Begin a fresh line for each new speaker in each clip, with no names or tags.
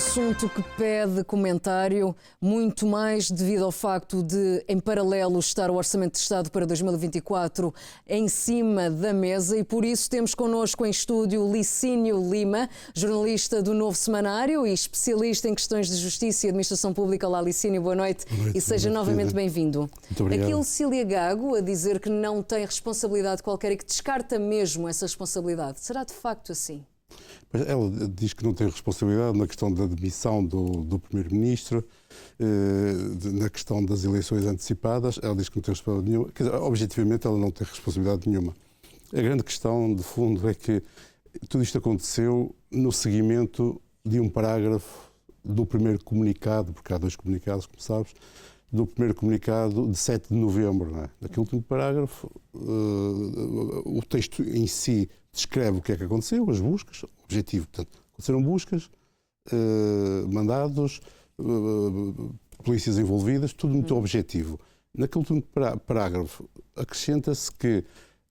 assunto que pede comentário, muito mais devido ao facto de, em paralelo, estar o Orçamento de Estado para 2024 em cima da mesa e por isso temos connosco em estúdio Licínio Lima, jornalista do Novo Semanário e especialista em questões de justiça e administração pública. Olá, Licínio, boa noite, e seja novamente bem-vindo.
Muito obrigado.
Aqui Lucília Gago a dizer que não tem responsabilidade qualquer e que descarta mesmo essa responsabilidade. Será de facto assim?
Ela diz que não tem responsabilidade na questão da demissão do Primeiro-Ministro, na questão das eleições antecipadas. Ela diz que não tem responsabilidade nenhuma. Quer dizer, objetivamente, ela não tem responsabilidade nenhuma. A grande questão, de fundo, é que tudo isto aconteceu no seguimento de um parágrafo do primeiro comunicado, porque há dois comunicados, como sabes, do primeiro comunicado de 7 de novembro. Não é? Naquele último parágrafo, o texto em si descreve o que é que aconteceu, as buscas, objetivo. Portanto, aconteceram buscas, mandados, polícias envolvidas, tudo muito objetivo. Naquele último parágrafo, acrescenta-se que,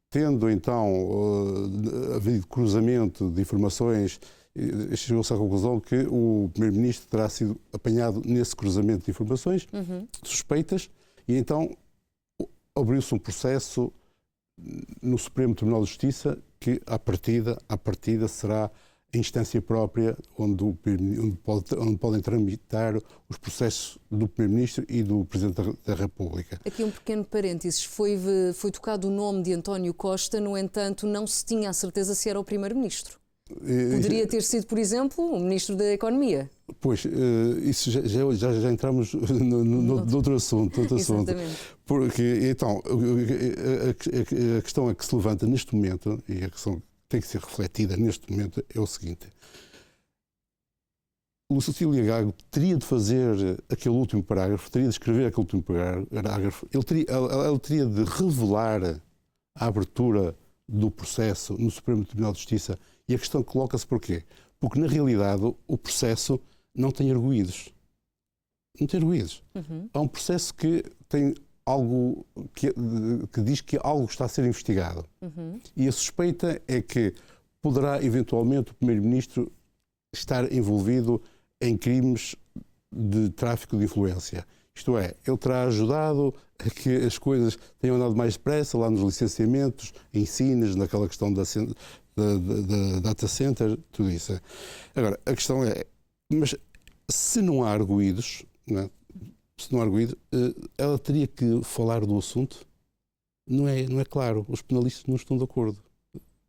tendo então havido cruzamento de informações, chegou-se à conclusão que o Primeiro-Ministro terá sido apanhado nesse cruzamento de informações suspeitas e então abriu-se um processo no Supremo Tribunal de Justiça que, à partida será a instância própria onde podem tramitar os processos do Primeiro-Ministro e do Presidente da República.
Aqui um pequeno parênteses. Foi tocado o nome de António Costa, no entanto, não se tinha a certeza se era o Primeiro-Ministro. Poderia ter sido, por exemplo, o Ministro da Economia.
Pois, isso já entramos no outro assunto.
Exatamente.
Porque, então, a questão que se levanta neste momento, e a questão que tem que ser refletida neste momento, é o seguinte. Lucília Gago teria de fazer aquele último parágrafo, teria de escrever aquele último parágrafo, ela teria de revelar a abertura do processo no Supremo Tribunal de Justiça. E a questão coloca-se porquê? Porque, na realidade, o processo não tem arguídos. Não tem arguídos. Há um processo que tem algo que diz que algo está a ser investigado. E a suspeita é que poderá, eventualmente, o Primeiro-Ministro estar envolvido em crimes de tráfico de influência. Isto é, ele terá ajudado a que as coisas tenham andado mais depressa lá nos licenciamentos, em Sines, naquela questão da data center, tudo isso. Agora, a questão é, mas se não há arguídos, não é? Se não há arguído, ela teria que falar do assunto? Não é claro. Os penalistas não estão de acordo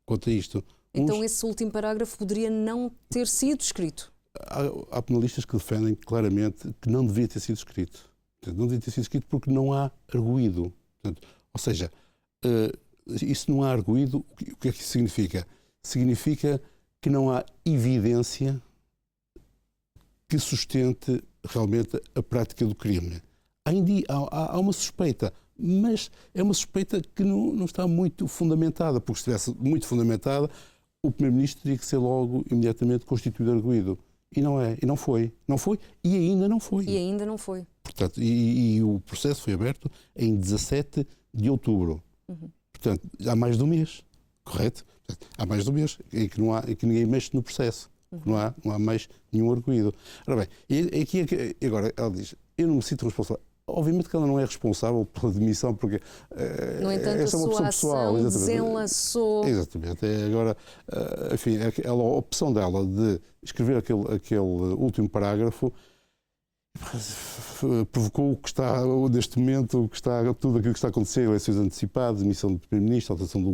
quanto a isto.
Então esse último parágrafo poderia não ter sido escrito?
Há penalistas que defendem claramente que não devia ter sido escrito. Não devia ter sido escrito porque não há arguído. Portanto, ou seja, isso não há arguído, o que é que isso significa? Significa que não há evidência que sustente realmente a prática do crime. Há uma suspeita, mas é uma suspeita que não está muito fundamentada, porque se estivesse muito fundamentada, o Primeiro-Ministro teria que ser logo, imediatamente, constituído arguído. E não é, e não foi. Não foi e ainda não foi.
E ainda não foi.
Portanto, e o processo foi aberto em 17 de outubro. Portanto, há mais de um mês, correto? Portanto, há mais de um mês em que ninguém mexe no processo. Não há mais nenhum arguído. Ora bem, agora ela diz, eu não me sinto responsável. Obviamente que ela não é responsável pela demissão, porque
no entanto,
essa é uma pessoa pessoal.
Desenlaçou.
Exatamente. Agora, enfim, a opção dela de escrever aquele último parágrafo provocou o que está, neste momento, tudo aquilo que está a acontecer, eleições antecipadas, demissão do Primeiro-Ministro, alteração de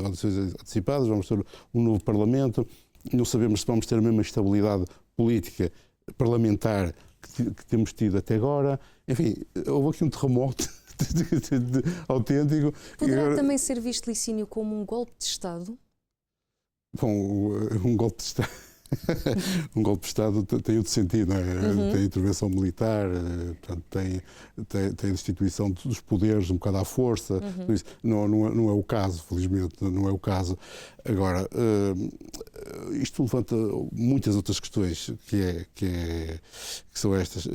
eleições antecipadas, vamos ter um novo Parlamento, não sabemos se vamos ter a mesma estabilidade política parlamentar que temos tido até agora. Enfim, houve aqui um terremoto autêntico.
Poderá também ser visto, Licínio, como um golpe de Estado?
Bom, um golpe de Estado... Um golpe de Estado tem outro sentido, não é? Tem intervenção militar, portanto, tem a destituição dos poderes um bocado à força. Isso não é o caso, felizmente, não é o caso. Agora, isto levanta muitas outras questões, que são estas.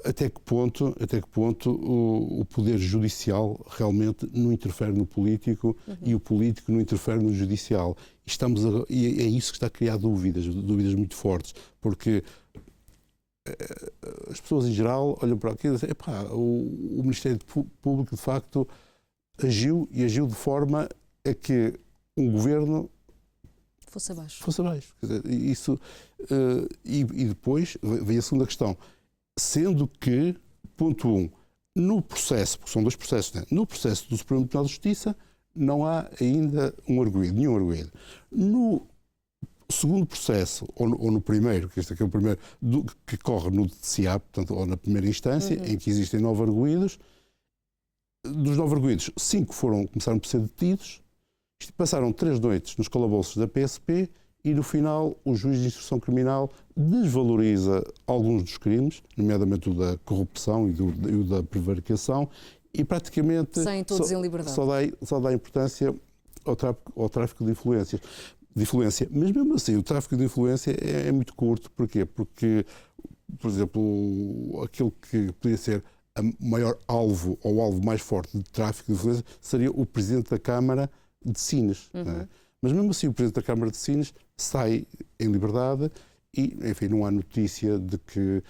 até que ponto o poder judicial realmente não interfere no político e o político não interfere no judicial. E é isso que está a criar dúvidas muito fortes, porque as pessoas em geral olham para aquilo e dizem, o Ministério Público de facto agiu de forma a que um governo
fosse abaixo.
Quer dizer, isso, e depois vem a segunda questão. Sendo que, ponto 1, no processo, porque são dois processos, né? No processo do Supremo Tribunal de Justiça não há ainda nenhum arguido. No segundo processo, ou no primeiro, que este aqui é o primeiro, que corre no DCA, portanto, ou na primeira instância, em que existem 9 arguidos, dos 9 arguidos, 5 começaram por ser detidos, passaram 3 noites nos calabouços da PSP e, no final, o juiz de instrução criminal desvaloriza alguns dos crimes, nomeadamente o da corrupção e o da prevaricação, e praticamente
saem todos em liberdade.
Só dá importância ao tráfico de influência. Mas mesmo assim, o tráfico de influência é muito curto. Porquê? Porque, por exemplo, aquilo que podia ser o maior alvo, ou o alvo mais forte de tráfico de influência, seria o Presidente da Câmara de Sines. Né? Mas mesmo assim, o Presidente da Câmara de Sines sai em liberdade e, enfim, não há notícia de que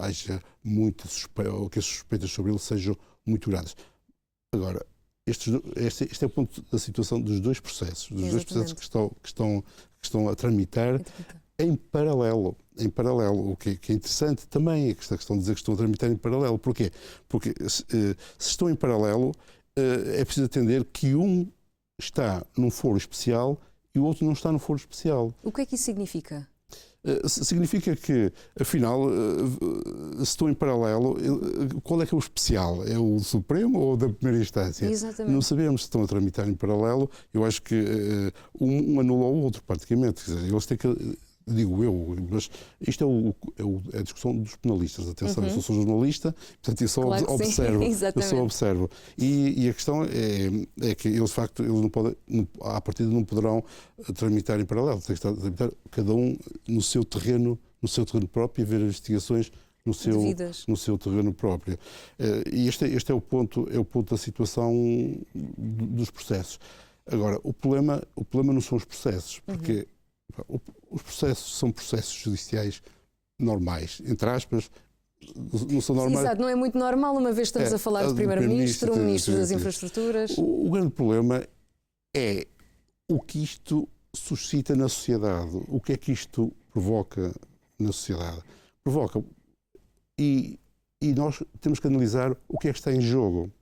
haja muita suspeita, ou que as suspeitas sobre ele sejam muito grandes. Agora, este é o ponto da situação dos dois processos, dois processos que estão a tramitar em paralelo. O que é interessante também é esta questão de dizer que estão a tramitar em paralelo. Porquê? Porque se estão em paralelo, é preciso atender que um está num foro especial e o outro não está no foro especial.
O que é que isso significa?
Significa que, afinal, se estão em paralelo, qual é que é o especial? É o Supremo ou da primeira instância?
Exatamente.
Não sabemos se estão a tramitar em paralelo. Eu acho que um anula o outro, praticamente. Quer dizer, eles têm que... Digo eu, mas isto é a discussão dos penalistas. Atenção, eu sou jornalista, portanto eu só observo. E a questão é que eles, de facto, não podem, à partida não poderão tramitar em paralelo. Tem que estar a tramitar cada um no seu terreno próprio e ver as investigações no seu terreno próprio. E este é o ponto da situação dos processos. Agora, o problema não são os processos, porque os processos são processos judiciais normais, entre aspas, não são normais.
Exato, não é muito normal, uma vez estamos a falar de Primeiro-Ministro, Ministro das Infraestruturas.
O grande problema é o que isto suscita na sociedade, o que é que isto provoca na sociedade. E nós temos que analisar o que é que está em jogo.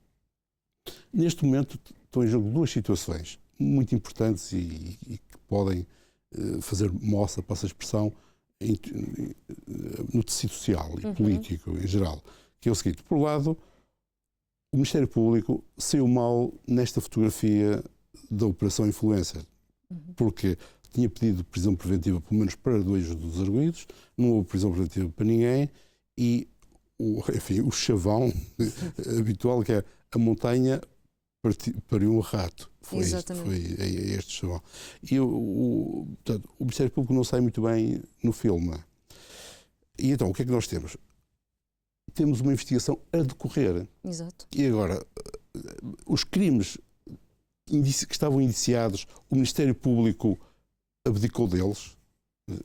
Neste momento estão em jogo duas situações muito importantes e que podem fazer moça, passa a expressão, no tecido social e político em geral, que é o seguinte: por um lado, o Ministério Público saiu mal nesta fotografia da Operação Influencer, porque tinha pedido prisão preventiva pelo menos para 2 dos arguidos, não houve prisão preventiva para ninguém e, o chavão habitual, que é a montanha pariu um rato. Foi este chavão. E portanto, o Ministério Público não sai muito bem no filme. E então, o que é que nós temos? Temos uma investigação a decorrer.
Exato.
E agora, os crimes que estavam indiciados, o Ministério Público abdicou deles?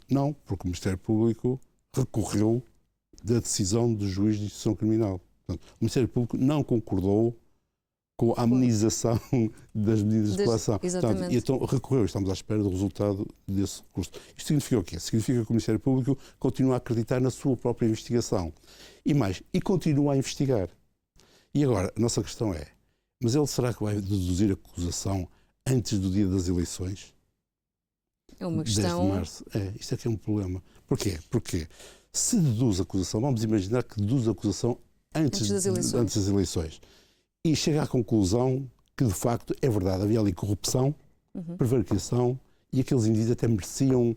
Não, porque o Ministério Público recorreu da decisão do juiz de instrução criminal. Portanto, o Ministério Público não concordou com a amenização das medidas de coação.
Exatamente.
E então recorreu, estamos à espera do resultado desse recurso. Isto significa o quê? Significa que o Ministério Público continua a acreditar na sua própria investigação. E continua a investigar. E agora, a nossa questão é, mas ele será que vai deduzir a acusação antes do dia das eleições?
É uma questão...
10 de março. Isto é que é um problema. Porquê? Porque se deduz a acusação, vamos imaginar que deduz a acusação antes das eleições. E chega à conclusão que, de facto, é verdade, havia ali corrupção, prevaricação, e aqueles indícios até mereciam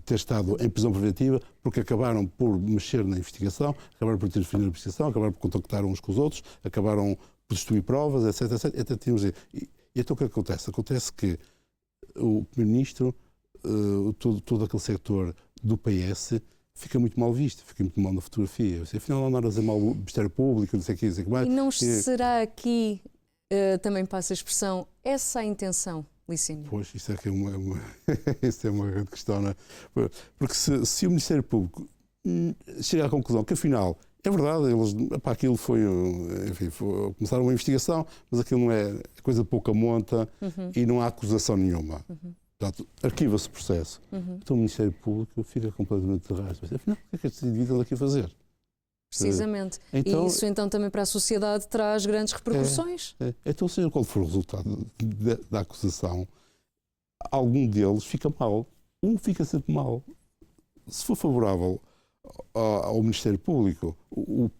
ter estado em prisão preventiva, porque acabaram por mexer na investigação, acabaram por interferir na investigação, acabaram por contactar uns com os outros, acabaram por destruir provas, etc. Até tínhamos... E então o que acontece? Acontece que o Primeiro-Ministro, todo aquele setor do PS, fica muito mal visto, fica muito mal na fotografia. Afinal, não andas a mal o Ministério Público, não sei o que, não sei o que mais.
E não será aqui, também passa a expressão, essa a intenção, Licínio?
Pois, isso é que é isso é uma grande questão, não é? Porque se o Ministério Público chega à conclusão que, afinal, é verdade, aquilo foi, enfim, começaram uma investigação, mas aquilo não é coisa de pouca monta e não há acusação nenhuma. Portanto, arquiva-se o processo. Então o Ministério Público fica completamente de rastro. Afinal, o que é estes indivíduos andam aqui a fazer?
Precisamente.
Então,
e isso então também para a sociedade traz grandes repercussões.
Então, seja qual for o resultado da acusação, algum deles fica mal. Um fica sempre mal. Se for favorável ao Ministério Público, o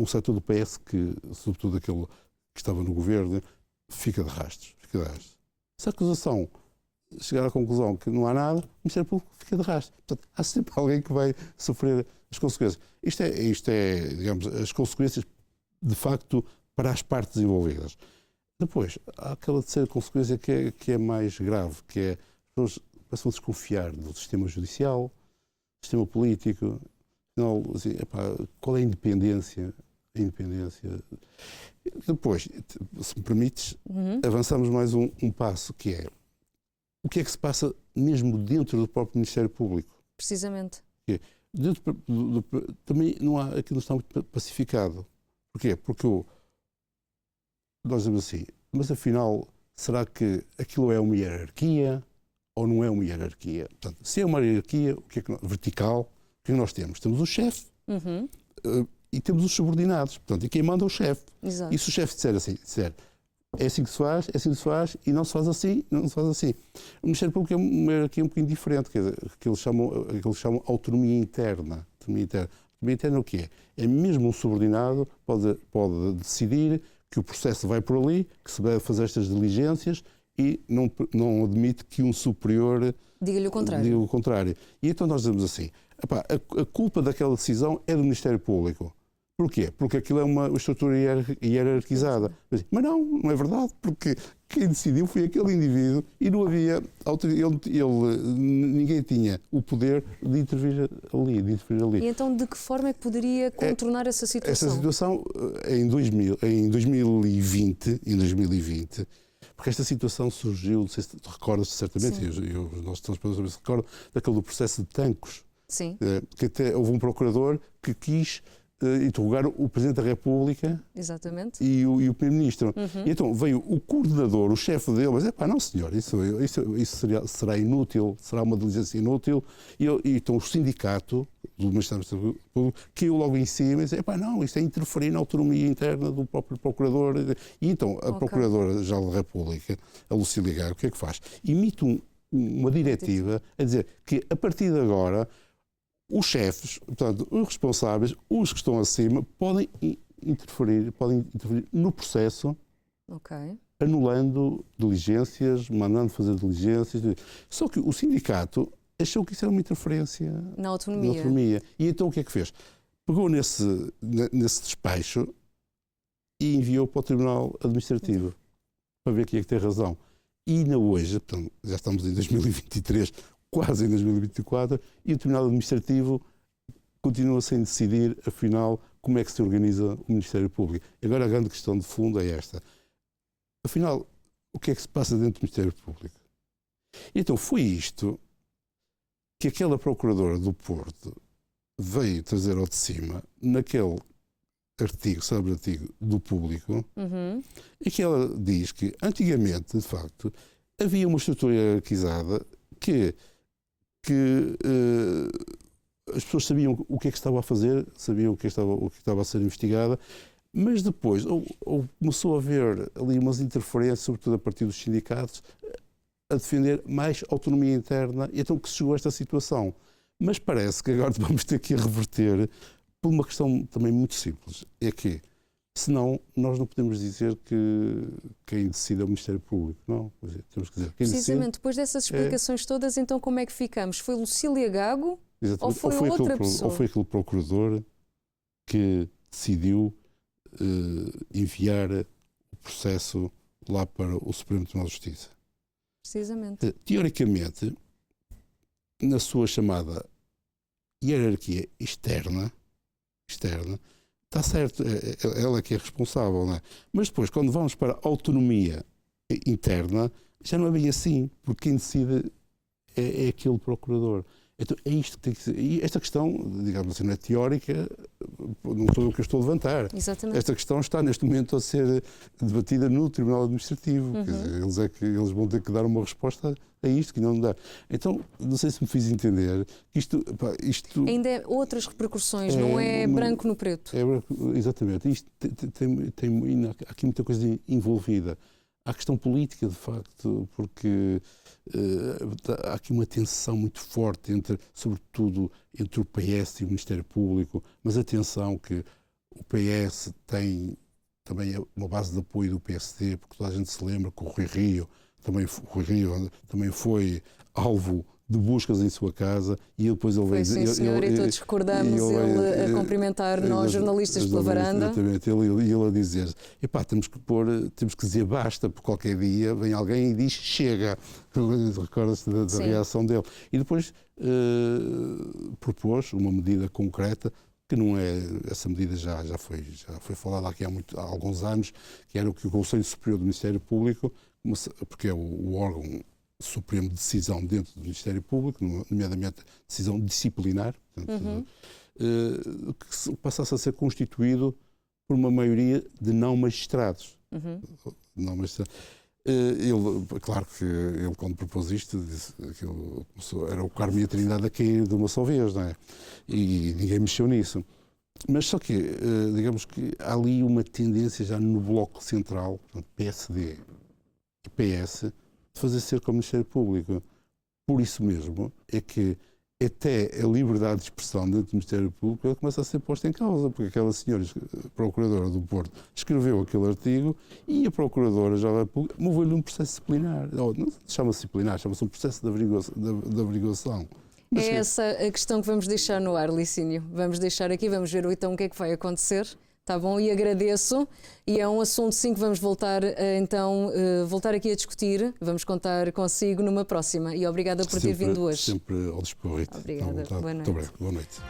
setor do PS, que, sobretudo aquele que estava no governo, fica de rastros. Se a acusação chegar à conclusão que não há nada, o Ministério Público fica de rastro. Portanto, há sempre alguém que vai sofrer as consequências. Isto é, digamos, as consequências, de facto, para as partes envolvidas. Depois, há aquela terceira consequência que é mais grave, que é as pessoas começam a desconfiar do sistema judicial, do sistema político. Afinal, assim, qual é a independência? Depois, se me permites, avançamos mais um passo, que é o que é que se passa mesmo dentro do próprio Ministério Público.
Precisamente.
Também não há, aquilo não está muito pacificado. Porquê? Porque nós dizemos assim, mas afinal, será que aquilo é uma hierarquia ou não é uma hierarquia? Portanto, se é uma hierarquia, o que é que vertical, o que é que nós temos? Temos o chefe e temos os subordinados. Portanto, e quem manda é o chefe.
Exato.
E se o chefe disser é assim que se faz, e não se faz assim, não se faz assim. O Ministério Público é uma hierarquia um bocadinho diferente, que eles chamam autonomia interna. Autonomia interna é o quê? É mesmo um subordinado pode decidir que o processo vai por ali, que se deve fazer estas diligências e não admite que um superior
diga-lhe o contrário.
E então nós dizemos assim, a culpa daquela decisão é do Ministério Público. Porquê? Porque aquilo é uma estrutura hierarquizada. Mas não é verdade, porque quem decidiu foi aquele indivíduo e não havia ninguém tinha o poder de intervir ali.
E então de que forma é que poderia contornar essa situação?
Essa situação em 2020, porque esta situação surgiu, não sei se recordas certamente, e os nossos telespectadores se recordam, daquele do processo de Tancos.
Sim.
Que até houve um procurador que quis interrogar o Presidente da República.
Exatamente.
E o Primeiro-Ministro. E então veio o coordenador, o chefe dele, mas não senhor, isso será inútil, será uma diligência inútil. E então o sindicato do Ministério Público caiu logo em cima e disse, não, isto é interferir na autonomia interna do próprio Procurador. E então a Procuradora-Geral da República, a Lucília Gago, o que é que faz? Emite uma diretiva a dizer que a partir de agora os chefes, portanto, os responsáveis, os que estão acima, podem interferir no processo, anulando diligências, mandando fazer diligências. Só que o sindicato achou que isso era uma interferência
na autonomia.
E então o que é que fez? Pegou nesse despacho e enviou para o Tribunal Administrativo para ver quem é que tem razão. E ainda hoje, portanto, já estamos em 2023, quase em 2024, e o Tribunal Administrativo continua sem decidir, afinal, como é que se organiza o Ministério Público. Agora a grande questão de fundo é esta. Afinal, o que é que se passa dentro do Ministério Público? Então foi isto que aquela Procuradora do Porto veio trazer ao de cima, naquele artigo do Público, em que ela diz que antigamente, de facto, havia uma estrutura hierarquizada que as pessoas sabiam o que é que estava a fazer, sabiam o que estava a ser investigada, mas depois começou a haver ali umas interferências, sobretudo a partir dos sindicatos, a defender mais autonomia interna, e então que se chegou a esta situação. Mas parece que agora vamos ter que reverter por uma questão também muito simples, é que senão nós não podemos dizer que quem decide é o Ministério Público, não. Temos que dizer quem
precisamente, depois dessas explicações todas, então como é que ficamos? Foi Lucília Gago?
Exatamente.
Ou foi outra pessoa?
Ou foi aquele procurador que decidiu enviar o processo lá para o Supremo Tribunal de Justiça.
Precisamente.
Teoricamente, na sua chamada hierarquia externa, está certo, ela é que é responsável, não é? Mas depois, quando vamos para a autonomia interna, já não é bem assim, porque quem decide é aquele procurador. Então é isto que tem que ser. E esta questão, digamos assim, não é teórica, não sou eu que a estou a levantar.
Exatamente.
Esta questão está neste momento a ser debatida no Tribunal Administrativo. Quer dizer, eles vão ter que dar uma resposta a isto, que não dá. Então, não sei se me fiz entender que isto.
Ainda é outras repercussões, não é branco no preto.
Exatamente. Isto há aqui muita coisa envolvida. Há questão política, de facto, porque há aqui uma tensão muito forte, sobretudo entre o PS e o Ministério Público, mas atenção que o PS tem também uma base de apoio do PSD, porque toda a gente se lembra que o Rui Rio também foi alvo de buscas em sua casa e depois ele veio...
Sim, senhor, e todos recordamos ele a cumprimentar nós, jornalistas, pela varanda.
Exatamente, ele a dizer, epá, temos que dizer basta, porque qualquer dia vem alguém e diz chega. Recorda-se da reação dele. E depois propôs uma medida concreta, que não é, essa medida já foi falada aqui há alguns anos, que era o que o Conselho Superior do Ministério Público, porque é o órgão supremo de decisão dentro do Ministério Público, nomeadamente decisão disciplinar, portanto, que passasse a ser constituído por uma maioria de não magistrados. Não magistrados. Claro que ele, quando propôs isto, disse que era o Carmo e a Trindade a cair de uma só vez, não é? E ninguém mexeu nisso. Mas só que, digamos que há ali uma tendência já no Bloco Central, portanto, PSD e PS, de fazer cerco ao Ministério Público. Por isso mesmo é que até a liberdade de expressão dentro do Ministério Público ela começa a ser posta em causa, porque aquela senhora procuradora do Porto escreveu aquele artigo e a procuradora já moveu-lhe um processo disciplinar. Não chama-se disciplinar, chama-se um processo de averiguação.
Mas é essa a questão que vamos deixar no ar, Licínio. Vamos deixar aqui, vamos ver então o que é que vai acontecer. Tá bom? E agradeço. E é um assunto, sim, que vamos voltar aqui a discutir. Vamos contar consigo numa próxima. E obrigada por ter vindo hoje.
Sempre ao dispor.
Obrigada. Boa noite.
Muito obrigado. Boa noite.